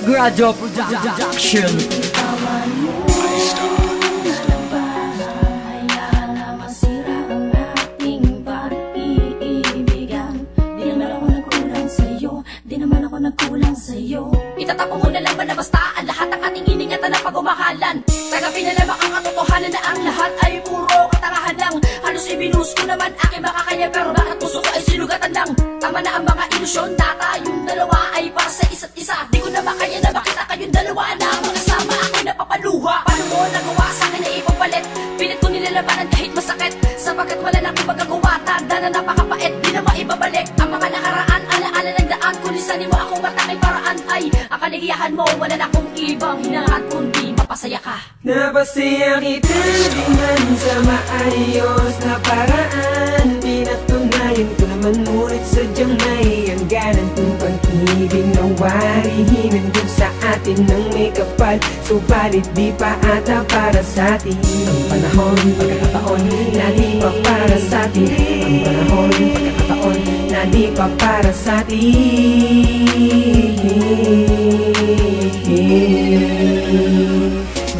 Grado Production. Itatapon mo na lang ba na basta ang lahat ng ating iningatan na pagmamahalan? Tanggapin na lamang ang katotohanan na ang lahat ay puro katangahan lang. Halos ibinus ko naman aking makakaya, pero bakit puso ko ay sinugatan lang? Tama na ang mga ilusyon na tayong dalawa ay para sa isa't isa. Di ko na makaya na makita kayong dalawa na magkasama ako'y napapaluha. Paano mo nagawa sa akin na ipapalit? Pilit ko nilalabanan kahit masakit, sapagkat wala na akong magagawa. Tanda na napakapait, di na maibabalik ang mga nakaraan. Alaala ng daan, kung lisanin mo akong matangay paraan ay ang kaligayahan mo. Wala na akong ibang hinahat kundi mapasaya ka. Napasaya kita di man sa maayos na paraan. Pinatunayan ko naman ngunit sadyang may hangganan kung pag-ibig na warihin nandun sa atin ng may kapal. Subalit di pa ata para sa atin ang panahon, pagkakataon na di pa para sa atin. Ang panahon, pagkakataon na di pa para sa atin.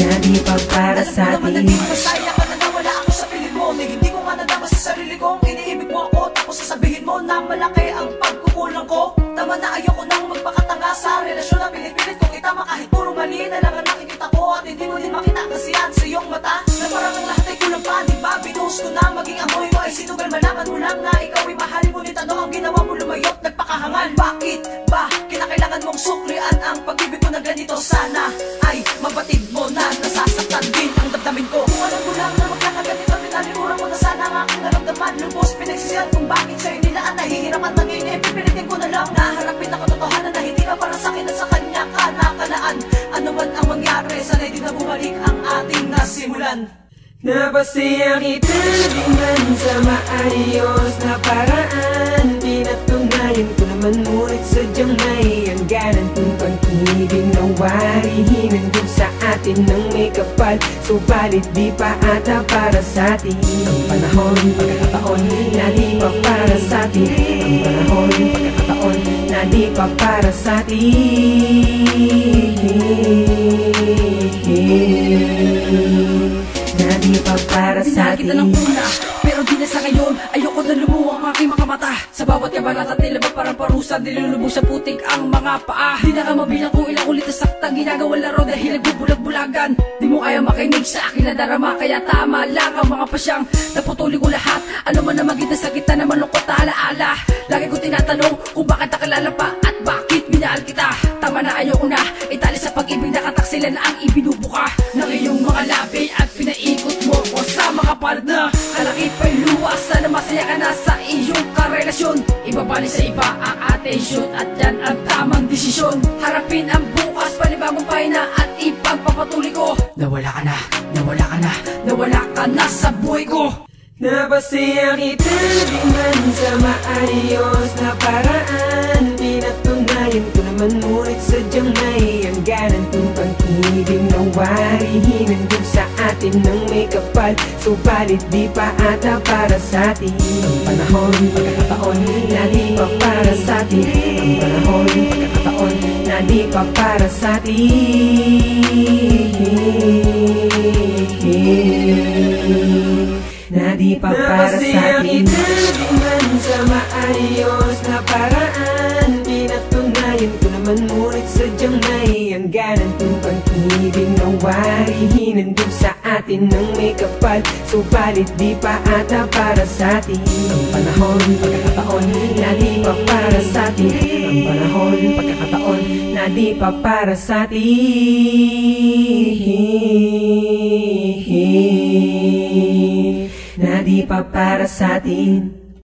Na di pa para sa atin. Alam mo naman naging masaya ka na nawala ako sa piling mo. Hindi ko nga nadama sa sarili kong iniibig mo ako. Tapos sasabihin mo na malaki ang pagkukulang ko. Tama na, ayoko nang magpakatanga sa relasyon na pinipilit kong itama. Kahit puro mali na lang ang nakikita ko at hindi mo din makita kasi yan sa iyong mata. Na parang ang lahat ay kulang pa, di ba? Binuhos ko na maging amoy mo ay sinugal. Malaman mo lang na ikaw ay mahal. Ngunit ano ang ginawa mo, lumayot, nagpakahangal. Bakit ba kinakailangan mong suklian ang pag-ibig mo na ganito? Sana ay mabatid mo na nasasaktan din ang damdamin ko. Kung alam mo lang na magkakaganito, pinalikuran mo na sana ang aking naramdaman. Lubos pinagsisihan kung bakit sa'yo nilaan. Nahihirapan na ngayon, pipilitin ko na lang naharapin ang katotohanan na hindi ka para sa'kin at sa kanya ka nakalaan. Ano man ang mangyari, sana'y di na bumalik ang ating nasimulan. Napasaya kita di man sa maayos na paraan. Pinatunayan ko naman ngunit sadyang may hangganan kung pag-ibig na warihin nandun sa atin ng may kapal. Subalit di pa ata para sa atin ang panahon, pagkakataon na di pa para sa atin. Ang panahon, pagkakataon na di pa para sa atin. Na di pa para sa atin. Kita ng una, pero di na sa ngayon. Ayoko na lumuwang ang aking mga mata. Sa bawat kabanata nila ba parang parusa, nilulubog sa putik ang mga paa. Di na ka mabilang kung ilang ulit nasaktang ginagawa laro dahil nagbubulag-bulagan. Di mo kaya makinig sa akin na darama, kaya tama lang ang mga pasyang naputuli ko lahat. Ano man na maging sa kita na malungkot na alaala. Lagi ko tinatanong kung bakit nakilala pa at bakit minahal kita. Tama na, ayoko na itali sa pag-ibig, nakataksilan ang ibinubuka ng iyong mga labi at pinaikot mo ko sa mga palad na kalakip ay luwas. Sana masaya ka na sa iyong karelasyon. Ibabali sa iba ang atensyon at yan ang tamang desisyon. Harapin ang bukas, panibagong pahina at ipagpapatuloy ko. Nawala ka na, nawala ka na, nawala ka na sa buhay ko. Napasaya kita di man sa maayos na paraan. Pinatunayan ko naman ngunit sadyang may hangganan kung pag-ibig na warihin nandun sa atin ng may kapal. Subalit di pa ata para sa atin ang panahon, pagkakataon na di pa para sa atin. Ang panahon, pagkakataon na di pa para sa atin. Na di pa para sa atin. Di man sa maayos na paraan. Pinatunayan ko naman ngunit sadyang may hangganan kung pag-ibig na warihin nandun sa atin ng may kapal. Subalit di pa ata para sa atin ang panahon, pagkakataon na di pa para sa atin. Ang panahon, pagkakataon na di pa para sa atin. Na di pa para sa atin.